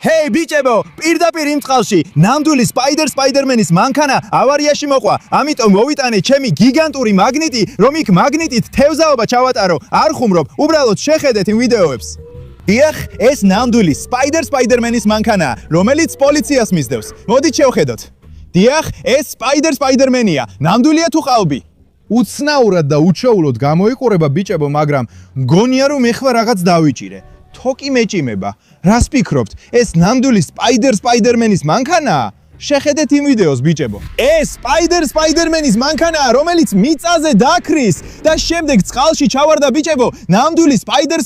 Hey, ბიჭებო, პირდაპირ იმ წყალში ნამდვილი სპაიდერმენის მანქანა ავარიაში მოყვა. ამიტომ მოვიტანე ჩემი გიგანტური მაგნიტი, რომ იქ მაგნიტით თევზაობა ჩავატარო. არ ხუმრობ, უბრალოდ შეხედეთ იმ ვიდეოებს. დიახ, ეს ნამდვილი სპაიდერმენის მანქანაა, რომელიც პოლიციას მისდევს. მოდით შევხედოთ. დიახ, ეს სპაიდერმენია. ნამდვილია თუ ყალბი? უცნაურად და უჩვეულოდ გამოიყურება ბიჭებო, მაგრამ მგონია რომ ეხლა რაღაც დავიჭირე. თოკი მეჭიმება. რას ფიქრობთ? ეს ნამდვილი სპაიდერმენის მანქანაა? შეხედეთ იმ ვიდეოს ბიჭებო. ეს სპაიდერმენის მანქანაა, რომელიც მიწაზე დაქრის და შემდეგ წყალში ჩავარდა ბიჭებო. ნამდვილი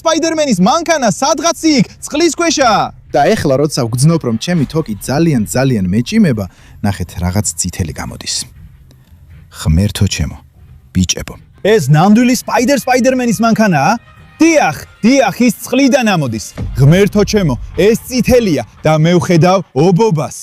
სპაიდერმენის მანქანა სადღაც იქ წყლის ქვეშაა. და ეხლა როცა ვგრძნობ რომ ჩემი თოკი ძალიან მეჭიმება, ნახეთ რაღაც წითელი გამოდის. ღმერთო ჩემო, ბიჭებო. ეს ნამდვილი სპაიდერმენის მანქანაა? დიახ, ის წყლიდან ამოდის. ღმერთო ჩემო, ეს წითელია და მე ვხედავ ობობას.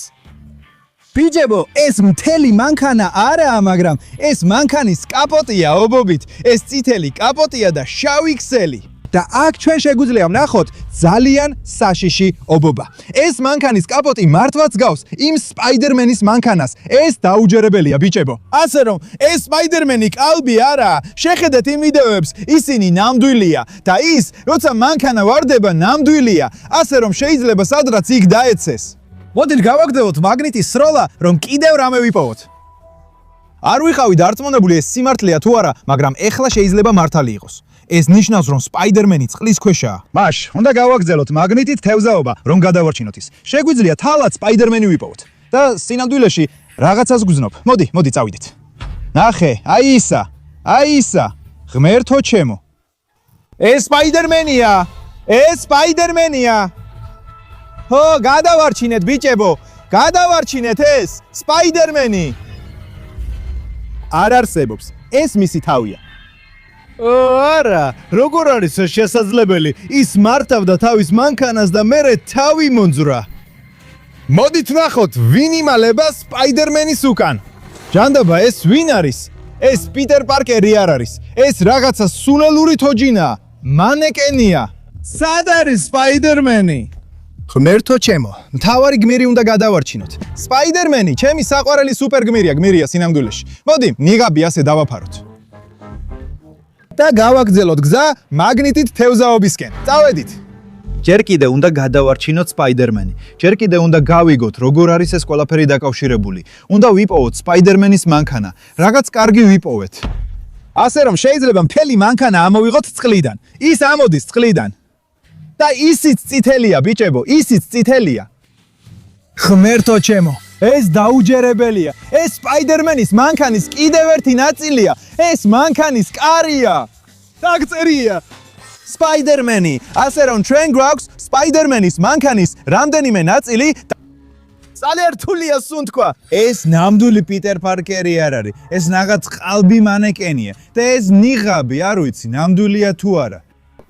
ბიჭებო, ეს მთელი მანქანა არაა, მაგრამ ეს მანქანის კაპოტია ობობით. ეს წითელი კაპოტია და შავი ქსელი. და აქ ჩვენ შეგვიძლია ვნახოთ ძალიან საშიში ობობა. ეს მანქანის კაპოტი მართლაც გავს იმ სპაიდერმენის მანქანას. ეს დაუჯერებელია ბიჭებო. ასე რომ ეს სპაიდერმენი ყალბი არაა. შეხედეთ იმ ვიდეოებს, ისინი ნამდვილია და ის, როცა მანქანა ვარდება, ნამდვილია. ასე რომ შეიძლება სადღაც იქ დაეცეს. მოდით გავაგრძელოთ მაგნიტის სროლა, რომ კიდევ რამე ვიპოვოთ. არ ვიყავი დარწმუნებული ეს სიმართლეა თუ არა, მაგრამ ეხლა შეიძლება მართალი იყოს. ეს ნიშნავს, რომ სპაიდერმენი წყლის ქვეშაა. მაშ, უნდა გავაგრძელოთ მაგნიტით თევზაობა, რომ გადავარჩინოთ ის. შეგვიძლია თალად სპაიდერმენი ვიპოვოთ. და სინამდვილეში რაღაცას გვგზნობ. მოდი, წავიდეთ. ნახე, აი ისა. ღმერთო ჩემო. ეს სპაიდერმენია. ჰო, გადავარჩინეთ ბიჭებო. გადავარჩინეთ ეს სპაიდერმენი. არ არსებობს. ეს მისი თავია. არა, როგორ არის შესაძლებელი? ის მართავდა თავის მანქანას და მერე თავი მონძვრა. მოდით ნახოთ, ვინ იმალება სპაიდერმენის უკან. ჯანდაბა, ეს ვინ არის? ეს პიტერ პარკერი არ არის. ეს რაღაცა სულელური თოჯინაა. მანეკენია. სად არის სპაიდერმენი? ღმერთო ჩემო, მთავარი გმირი უნდა გადავარჩინოთ. სპაიდერმენი, ჩემი საყვარელი სუპერგმირია სინამდვილეში. მოდი, ნიღაბი ასე დავაფაროთ. და გავაგრძელოთ გზა მაგნიტით თევზაობისკენ. წავედით. ჯერ კიდე უნდა გადავარჩინოთ სპაიდერმენი. ჯერ კიდე უნდა გავიგოთ, როგორ არის ეს ყველაფერი დაკავშირებული. უნდა ვიპოვოთ სპაიდერმენის მანქანა. რაღაც კარგი ვიპოვეთ. ასე რომ შეიძლება მთელი მანქანა ამოვიღოთ წყლიდან. ის ამოდის წყლიდან. და ისიც წითელია, ბიჭებო, ისიც წითელია. ღმერთო ჩემო, ეს დაუჯერებელია. ეს სპაიდერმენის მანქანის კიდევ ერთი ნაწილია. ეს მანქანის კარია. დაგწერია. სპაიდერმენი. ასე რომ ჩვენ გვაქვს სპაიდერმენის მანქანის რამდენიმე ნაწილი. ძალიან რთულია სუნთქვა. ეს ნამდვილი პიტერ პარკერი არ არის. ეს რაღაც ყალბი მანეკენია. და ეს ნიღაბი, არ ვიცი, ნამდვილია თუ არა.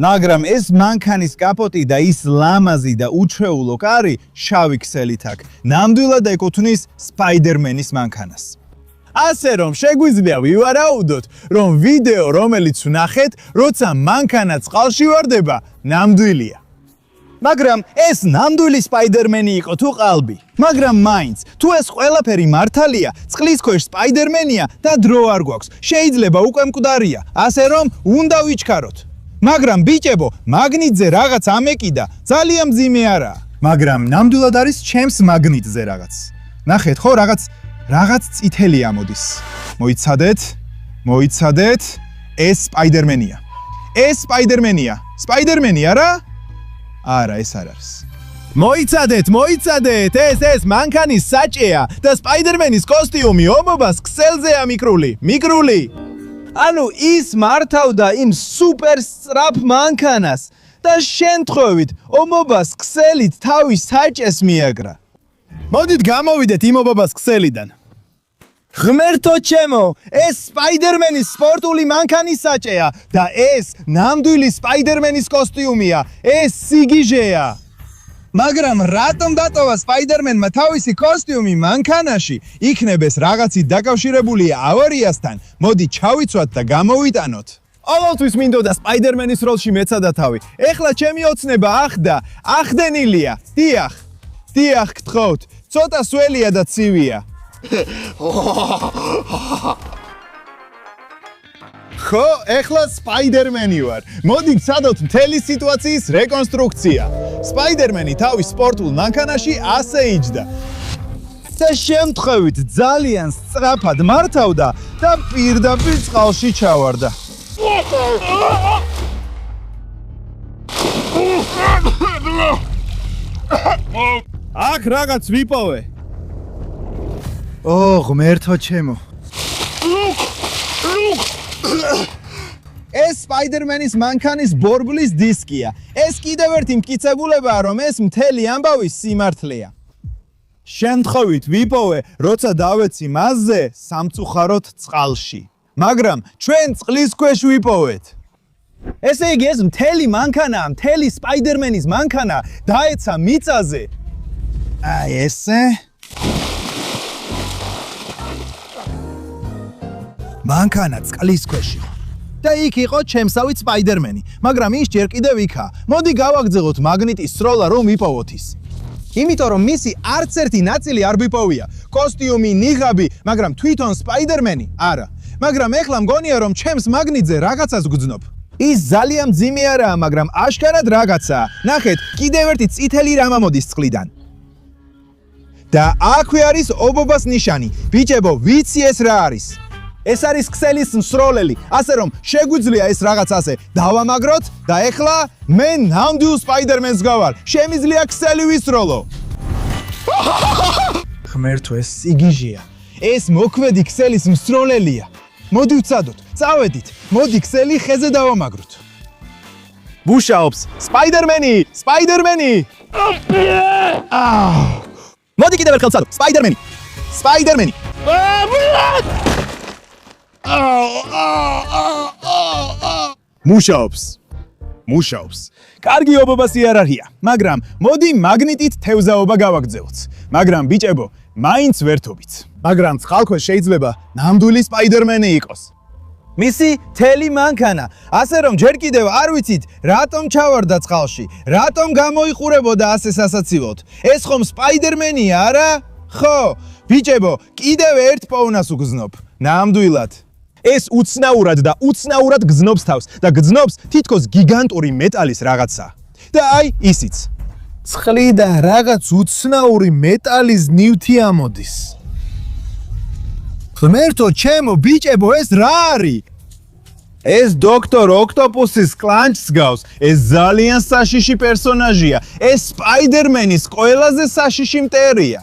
მაგრამ ეს მანქანის კაპოტი და ის ლამაზი და უჩვეულო კარი შავი ქსელით აქვს. ნამდვილად ეკუთვნის სპაიდერმენის მანქანას. ასე რომ შეგვიძლია ვივარაუდოთ, რომ ვიდეო, რომელიც ვნახეთ, როცა მანქანა წყალში ვარდება, ნამდვილია. მაგრამ ეს ნამდვილი სპაიდერმენი იყო თუ ყალბი? მაგრამ მაინც, თუ ეს ყველაფერი მართალია, წყლის ქვეშ სპაიდერმენია და დრო არ გვაქვს. შეიძლება უკვე მკვდარია, ასე რომ უნდა ვიჩქაროთ. მაგრამ ბიჭებო, მაგნიტზე რაღაც ამეკიდა, ძალიან მძიმე არაა. მაგრამ ნამდვილად არის ჩემს მაგნიტზე რაღაც. ნახეთ, ხო, რაღაც წითელი ამოდის. მოიცადეთ, ეს სპაიდერმენია. ეს სპაიდერმენია რა? არა, ეს არ არის. მოიცადეთ, ეს მანქანის საჭეა და სპაიდერმენის კოსტიუმი ომობას ქსელზეა მიკრული. ანუ ის მართავდა იმ სუპერ სწრაფ მანქანას და შემთხვევით ომობას ქსელით თავის საჭეს მიაგრა. მოდით გამოვიდეთ იმ ომობას ქსელიდან. ღმერთო ჩემო, ეს სპაიდერმენის სპორტული მანქანის საჭეა და ეს ნამდვილი სპაიდერმენის კოსტიუმია. ეს სიგიჟეა. მაგრამ რატომ დატოვა სპაიდერმენმა თავისი კოსტიუმი მანქანაში? იქნებ ეს რაღაცით დაკავშირებულია ავარიასთან. მოდი ჩავიცვათ და გამოვიტანოთ. ყოველთვის მინდოდა სპაიდერმენის როლში მეცადა თავი. ეხლა ჩემი ოცნება ახდენილია. დიახ. დიახ, გთხოვთ. ცოტა სველია და ცივია. ხო, ეხლა სპაიდერმენი ვარ. მოდი ვცადოთ მთელი სიტუაციის რეკონსტრუქცია. სპაიდერმენი თავის სპორტულ მანქანაში ასე იჯდა. და შემთხვევით ძალიან სწრაფად მართავდა და პირდაპირ წყალში ჩავარდა. აქ რაღაც ვიპოვე. ღმერთო ჩემო. ეს სპაიდერმენის მანქანის ბორბლის დისკია. ეს კიდევ ერთი მტკიცებულებაა, რომ ეს მთელი ამბავი სიმართლეა. შემთხვევით ვიპოვე, როცა დავეცი მასზე სამწუხაროდ წყალში. მაგრამ ჩვენ წყლის ქვეშ ვიპოვეთ. ესე იგი ეს მთელი მანქანა, მთელი სპაიდერმენის მანქანა დაეცა მიწაზე. აი ესე. მანქანა წყლის ქვეშ იყო. და იქ იყო ჩემსავით სპაიდერმენი, მაგრამ ის ჯერ კიდევ იქაა. მოდი გავაგზავნოთ მაგნიტის სროლა, რომ ვიპოვოთ ის. იმიტომ რომ მისი არც ერთი ნაწილი არ ვიპოვია. კოსტიუმი, ნიღაბი, მაგრამ თვითონ სპაიდერმენი არა. მაგრამ ეხლა მგონია რომ ჩემს მაგნიტზე რაღაცას გძნობ. ის ძალიან მძიმე არაა, მაგრამ აშკარად რაღაცაა. ნახეთ, კიდევ ერთი წითელი რამ ამოდის წყლიდან. და აქვე არის ობობას ნიშანი. ბიჭებო, ვიცი ეს რა არის? ეს არის ქსელის მსროლელი, ასე რომ შეგვიძლია ეს რაღაც ასე დავამაგროთ და ეხლა მე ნამდვილ სპაიდერმენს გავარ. შემიძლია ქსელი ვისროლო. ღმერთო, ეს სიგიჟეა. ეს მოქმედი ქსელის მსროლელია. მოდი ვცადოთ, წავედით. მოდი ქსელი ხეზე დავამაგროთ. მუშაობს. სპაიდერმენი! სპაიდერმენი! მოდი კიდევ ერთხელ ვცადოთ. სპაიდერმენი! სპაიდერმენი! მუშაობს. კარგი ობობას იარაღია, მაგრამ მოდი მაგნიტით თევზაობა გავაგზავნოთ. მაგრამ ბიჭებო, მაინც ვერთობით. მაგრამ წყალქვეშ შეიძლება ნამდვილი სპაიდერმენი იყოს. მისი თელი მანქანა, ასე რომ ჯერ კიდევ არ ვიცით, რატომ ჩავარდა წყალში, რატომ გამოიყურებოდა ასე სასაცილოდ. ეს ხომ სპაიდერმენია, არა? ხო, ბიჭებო, კიდევ ერთ პოვნას უგზნობ. ნამდვილად. ეს უცნაურად და უცნაურად გზნობს თავს და გზნობს თითქოს გიგანტური მეტალის რაღაცა. და აი ისიც. წყლიდან რაღაც უცნაური მეტალის ნივთი ამოდის. ღმერთო ჩემო, ბიჭებო, ეს რა არის? ეს დოქტორ ოქტოპუსის კლანჩს გავს. ეს ძალიან საშიში პერსონაჟია. ეს სპაიდერმენის ყველაზე საშიში მტერია.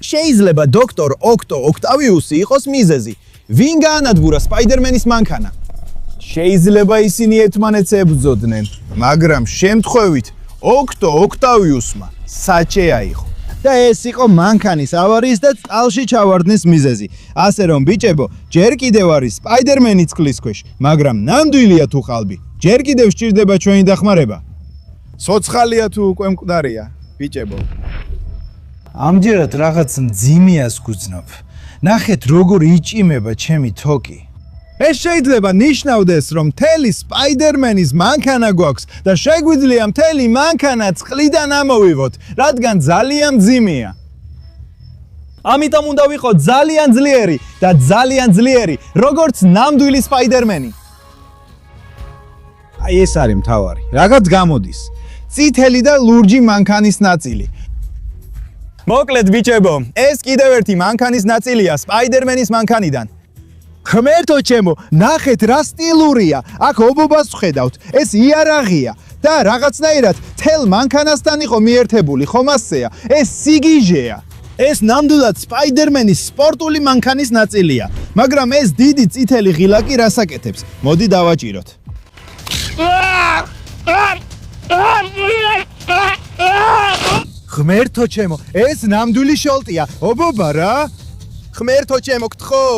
შეიძლება დოქტორ ოქტავიუსი იყოს მიზეზი. ვინ გაანადგურა სპაიდერმენის მანქანა? შეიძლება ისინი ერთმანეთს ებრძოდნენ, მაგრამ შემთხვევით ოქტავიუსმა საჭეა იყო. და ეს იყო მანქანის ავარიის და წყალში ჩავარდნის მიზეზი. ასე რომ ბიჭებო, ჯერ კიდევ არის სპაიდერმენი წყლის ქვეშ, მაგრამ ნამდვილია თუ ყალბი. ჯერ კიდევ სჭირდება ჩვენი დახმარება. ცოცხალია თუ უკვე მკვდარია, ბიჭებო. ამჯერად რაღაც მძიმეას გძნობ. ნახეთ როგორ იჭიმება ჩემი თოკი. ეს შეიძლება ნიშნავდეს, რომ მთელი სპაიდერმენის მანქანა გვაქვს და შეგვიძლია მთელი მანქანა წყლიდან ამოვივოთ, რადგან ძალიან მძიმეა. ამიტომ უნდა ვიყოთ ძალიან ძლიერი და ძალიან ძლიერი, როგორც ნამდვილი სპაიდერმენი. აი ეს არის მთავარი. რაღაც გამოდის. წითელი და ლურჯი მანქანის ნაწილი. მოკლედ ბიჭებო, ეს კიდევ ერთი მანქანის ნაწილია სპაიდერმენის მანქანიდან. ღმერთო ჩემო, ნახეთ რა სტილურია. აქ ობობას ვხედავთ. ეს იარაღია და რაღაცნაირად თელ მანქანასთან იყო მიერთებული, ხომ ასეა? ეს სიგიჟეა. ეს ნამდვილად სპაიდერმენის სპორტული მანქანის ნაწილია, მაგრამ ეს დიდი წითელი ღილაკი რას აკეთებს? მოდი დავაჭიროთ. ღმერთო ჩემო, ეს ნამდვილი შოლტია. ობობა რა? ღმერთო ჩემო, გთხოვ.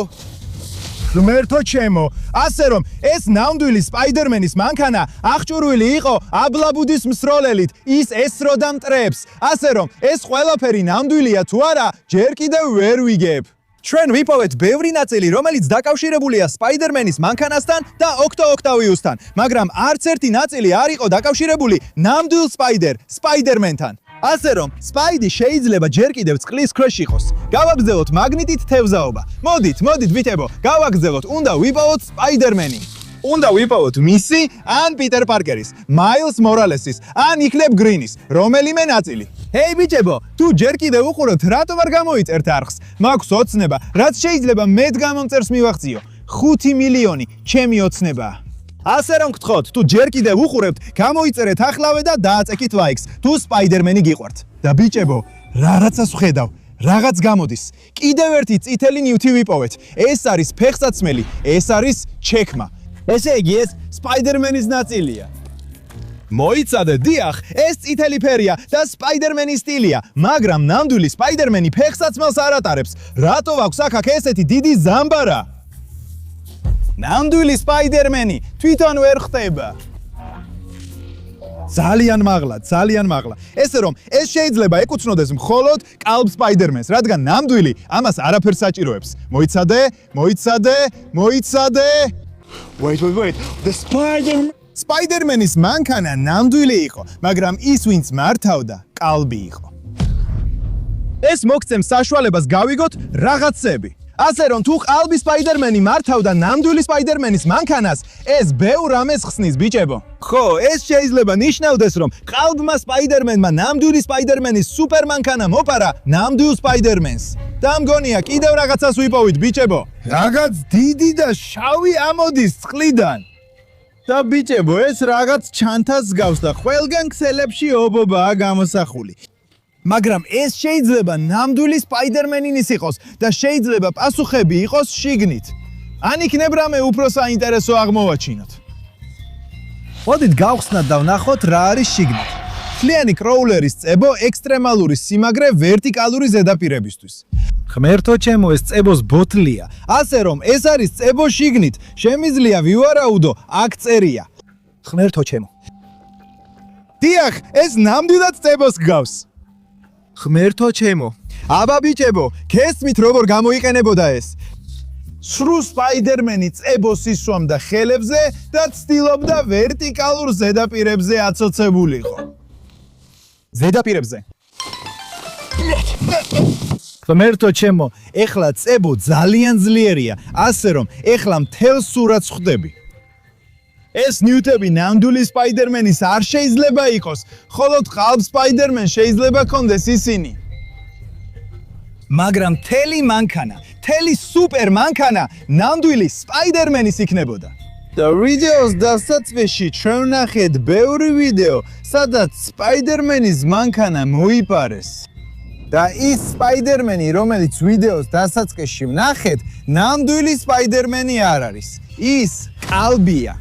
ღმერთო ჩემო, ასე რომ ეს ნამდვილი სპაიდერმენის მანქანა აღჭურვილი იყო აბლაბუდის მსროლელით, ის ესროდა მტრებს. ასე რომ ეს ყველაფერი ნამდვილია თუ არა, ჯერ კიდევ ვერ ვიგებ. ჩვენ ვიპოვეთ ბევრი ნაწილი, რომელიც დაკავშირებულია სპაიდერმენის მანქანასთან და ოქტავიუსთან, მაგრამ არც ერთი ნაწილი არ იყო დაკავშირებული ნამდვილ სპაიდერმენთან. ასე რომ სპაიდი შეიძლება ჯერ კიდევ წყლის ქვეშ იყოს. გავაგრძელოთ მაგნიტით თევზაობა. მოდით ბიჭებო, გავაგრძელოთ. უნდა ვიპოვოთ სპაიდერმენი. უნდა ვიპოვოთ მისი ან პიტერ პარკერის, მაილს მორალესის, ან იკლებ გრინის, რომელიმე ნაწილი. ჰეი ბიჭებო, თუ ჯერ კიდევ უყურებთ, რატო არ გამოიწერთ არხს? მაქვს ოცნება, რაც შეიძლება მეტ გამომწერს მივახციო. 5 მილიონი ჩემი ოცნებაა. ასე რომ გთხოვთ, თუ ჯერ კიდევ უყურებთ, გამოიწერეთ ახლავე და დააწექით ლაიქს, თუ სპაიდერმენი გიყვართ. და ბიჭებო, რაღაცას ვხედავ, რაღაც გამოდის. კიდევ ერთი წითელი ნივთი ვიპოვეთ. ეს არის ფეხსაცმელი, ეს არის ჩექმა. ესე იგი ეს სპაიდერმენის ნაწილია. მოიცადე, დიახ, ეს წითელი ფერია და სპაიდერმენის სტილია, მაგრამ ნამდვილი სპაიდერმენი ფეხსაცმელს არ ატარებს. რატო აქვს აქ ესეთი დიდი ზამბარა? ნამდვილი სპაიდერმენი თვითონ ვერ ხდება. ძალიან მაღლა. ესე რომ ეს შეიძლება ეკუთვნოდეს მხოლოდ კალბ სპაიდერმენს, რადგან ნამდვილი ამას არაფერს საჭიროებს. მოიცადე. Wait. The Spider-Manis მანქანა ნამდვილი იყო, მაგრამ ის ვინც მართავდა, კალბი იყო. ეს მოგცემს საშუალებას გავიგოთ რაღაცები. ასე რომ თუ ყალბი სპაიდერმენი მართავდა ნამდვილი სპაიდერმენის მანქანას, ეს ბევრ რამეს ხსნის ბიჭებო. ხო, ეს შეიძლება ნიშნავდეს, რომ ყალბმა სპაიდერმენმა ნამდვილი სპაიდერმენის სუპერმანქანა მოპარა ნამდვილ სპაიდერმენს. და მგონია კიდევ რაღაცას ვიპოვით ბიჭებო. რაღაც დიდი და შავი ამოდის წყლიდან. და ბიჭებო, ეს რაღაც ჩანთას გავს და ყველგან ქსელებში ობობაა გამოსახული. მაგრამ ეს შეიძლება ნამდვილი სპაიდერმენის იყოს და შეიძლება პასუხები იყოს შიგნით. ან იქნებ რამე უფრო საინტერესო აღმოვაჩინოთ. მოდით გავხსნათ და ვნახოთ რა არის შიგნით. მთლიანი კროულერის წებო ექსტრემალური სიმაგრე ვერტიკალური ზედაპირებისთვის. ღმერთო ჩემო, ეს წებოს ბოთლია. ასე რომ ეს არის წებო შიგნით. შემიძლია ვივარაუდო, აქ წერია. ღმერთო ჩემო. დიახ, ეს ნამდვილად წებოს გავს. ღმერთო ჩემო. აბა ბიჭებო, გესმით როგორ გამოიყენებოდა ეს? სრულ სპაიდერმენი წებოს ისვამდა ხელებზე და ცდილობდა ვერტიკალურ ზედაპირებზე აცოცებულიყო. ზედაპირებზე. ღმერთო ჩემო, ეხლა წებო ძალიან ძლიერია, ასე რომ ეხლა მთელ სურათს ხვდები. ეს ნიუტები ნამდვილი სპაიდერმენის არ შეიძლება იყოს, ხოლო ყალბ სპაიდერმენს შეიძლება კონდეს ისინი. მაგრამ მთელი მანქანა, მთელი სუპერ მანქანა ნამდვილი სპაიდერმენის იქნებოდა. და ვიდეოს დასაწყისში ჩვენ ვნახეთ ბევრი ვიდეო, სადაც სპაიდერმენის მანქანა მოიპარეს. და ის სპაიდერმენი, რომელიც ვიდეოს დასაწყისში ვნახეთ, ნამდვილი სპაიდერმენი არ არის. ის კალბია.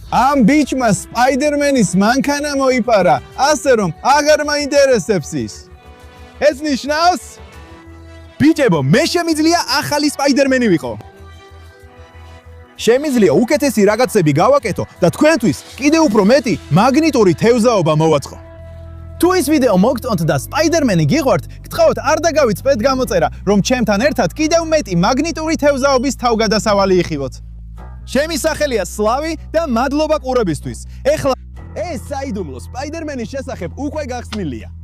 ამ ბიჭმა სპაიდერმენის მანქანა მოიპარა, ასე რომ აღარ მაინტერესებს ის. ეს ნიშნავს, ბიჭებო, მე შემიძლია ახალი სპაიდერმენი ვიყო. შემიძლია უკეთესი რაღაცები გავაკეთო და თქვენთვის კიდევ უფრო მეტი მაგნიტური თევზაობა მოვაწყო. თუ ეს ვიდეო მოგწონთ და სპაიდერმენი გიყვართ, გთხოვთ არ დაგავიწყდეთ გამოწერა, რომ ჩემთან ერთად კიდევ მეტი მაგნიტური თევზაობის თავგადასავალი იხილოთ. ჩემი სახელია სლავი და მადლობა ყურებისთვის. ეხლა ეს საიდუმლო სპაიდერმენის შესახებ უკვე გახსნილია.